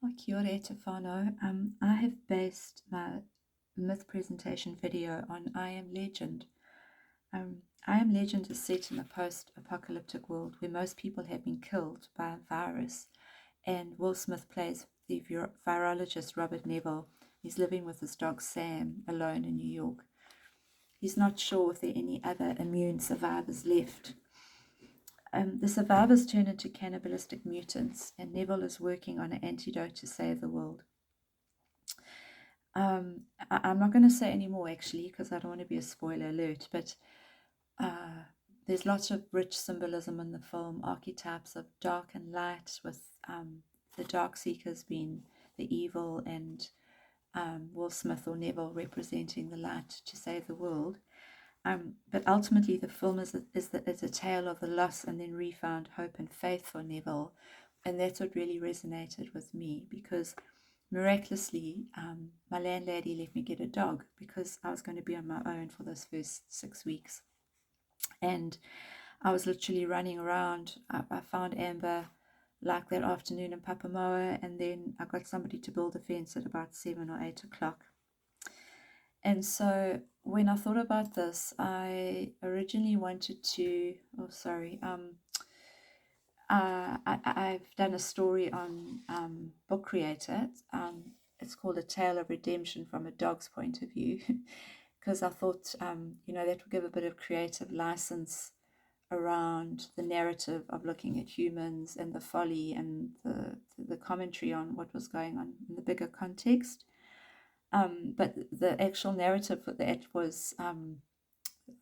Oh, kia ora te whānau. I have based my myth presentation video on I Am Legend. I Am Legend is set in a post-apocalyptic world where most people have been killed by a virus, and Will Smith plays the virologist Robert Neville. He's living with his dog Sam alone in New York. He's not sure if there are any other immune survivors left. The survivors turn into cannibalistic mutants, and Neville is working on an antidote to save the world. I'm not going to say any more actually because I don't want to be a spoiler alert, but there's lots of rich symbolism in the film, archetypes of dark and light, with the dark seekers being the evil and Will Smith or Neville representing the light to save the world. But ultimately, the film is a tale of the loss and then refound hope and faith for Neville, and that's what really resonated with me because miraculously, my landlady let me get a dog because I was going to be on my own for those first 6 weeks. And I was literally running around. I found Amber like that afternoon in Papamoa, and then I got somebody to build a fence at about 7 or 8 o'clock. And so when I thought about this, I originally wanted to, I've done a story on Book Creator. It's called A Tale of Redemption from a Dog's Point of View, because I thought, that would give a bit of creative license around the narrative of looking at humans and the folly and the commentary on what was going on in the bigger context. But the actual narrative for that was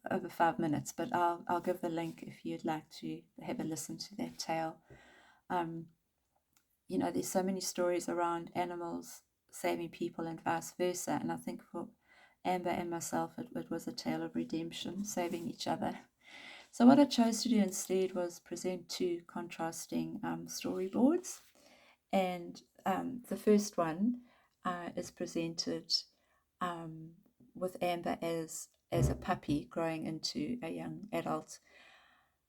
over 5 minutes, but I'll give the link if you'd like to have a listen to that tale. There's so many stories around animals saving people and vice versa, and I think for Amber and myself it was a tale of redemption, saving each other. So what I chose to do instead was present two contrasting storyboards, and the first one is presented with Amber as a puppy growing into a young adult.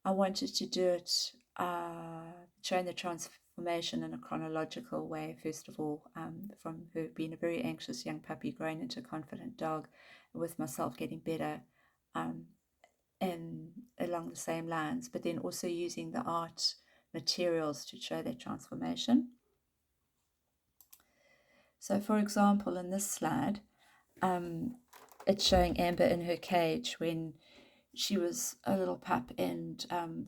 I wanted to do it showing the transformation in a chronological way, first of all, from her being a very anxious young puppy growing into a confident dog, with myself getting better, and along the same lines, but then also using the art materials to show that transformation. So, for example, in this slide, it's showing Amber in her cage when she was a little pup, and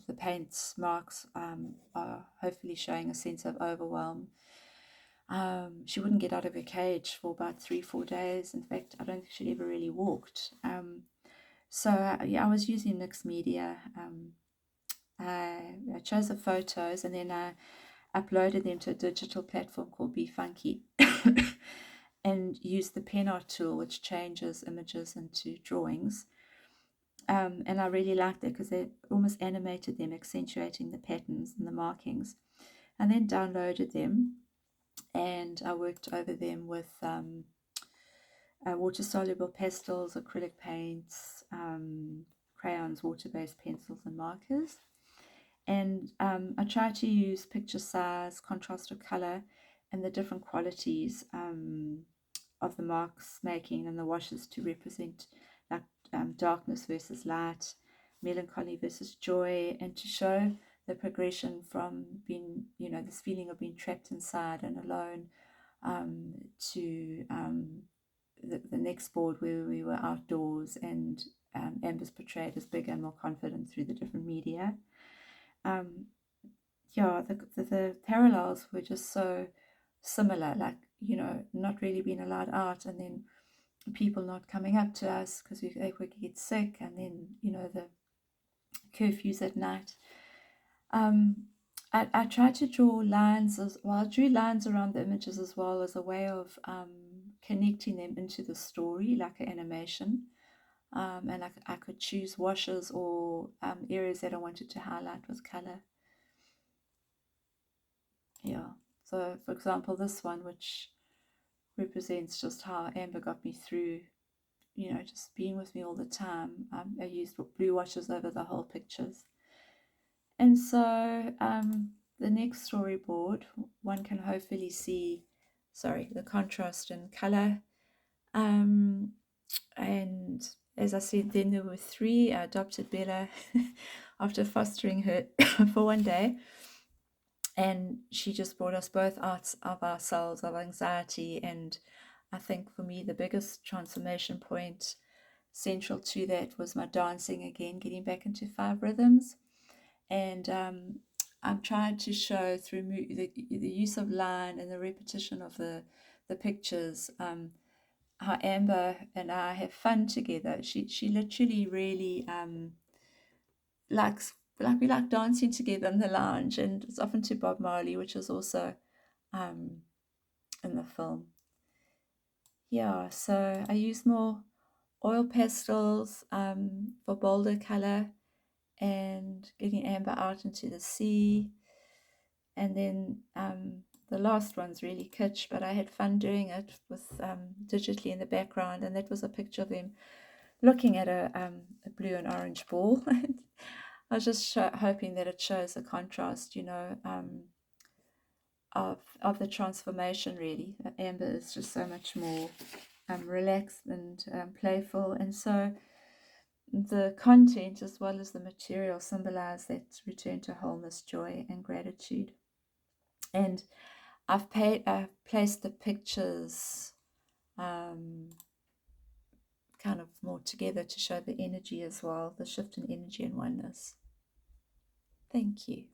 the paint marks are hopefully showing a sense of overwhelm. She wouldn't get out of her cage for about 3-4 days. In fact, I don't think she'd ever really walked. I was using mixed media. I chose the photos and then I uploaded them to a digital platform called BeFunky and used the pen art tool, which changes images into drawings. And I really liked it because they almost animated them, accentuating the patterns and the markings. And then downloaded them, and I worked over them with water-soluble pastels, acrylic paints, crayons, water-based pencils, and markers. And I try to use picture size, contrast of color, and the different qualities of the marks making and the washes to represent like darkness versus light, melancholy versus joy, and to show the progression from being, this feeling of being trapped inside and alone, to the next board where we were outdoors and Amber's portrayed as bigger and more confident through the different media. The parallels were just so similar, like, not really being allowed out, and then people not coming up to us because we could get sick, and then, the curfews at night. I tried to draw lines I drew lines around the images as well as a way of connecting them into the story, like an animation. And I could choose washes or areas that I wanted to highlight with color. Yeah. So, for example, this one, which represents just how Amber got me through, just being with me all the time. I used blue washes over the whole pictures. And so the next storyboard, one can hopefully see the contrast in color. Um, and as I said, then there were three. I adopted Bella after fostering her for one day, and she just brought us both out of ourselves, of anxiety. And I think for me, the biggest transformation point central to that was my dancing again, getting back into five rhythms. And I'm trying to show through the use of line and the repetition of the pictures, how Amber and I have fun together. She literally really likes, we like dancing together in the lounge, and it's often to Bob Marley, which is also um, in the film. Yeah, so I use more oil pastels for bolder color, and getting Amber out into the sea. And then the last one's really kitsch, but I had fun doing it with digitally in the background, and that was a picture of them looking at a blue and orange ball. I was just hoping that it shows a contrast, of the transformation. Really, Amber is just so much more relaxed and playful, and so the content as well as the material symbolize that return to wholeness, joy, and gratitude. And I've placed the pictures um, kind of more together to show the energy as well, the shift in energy and oneness. Thank you.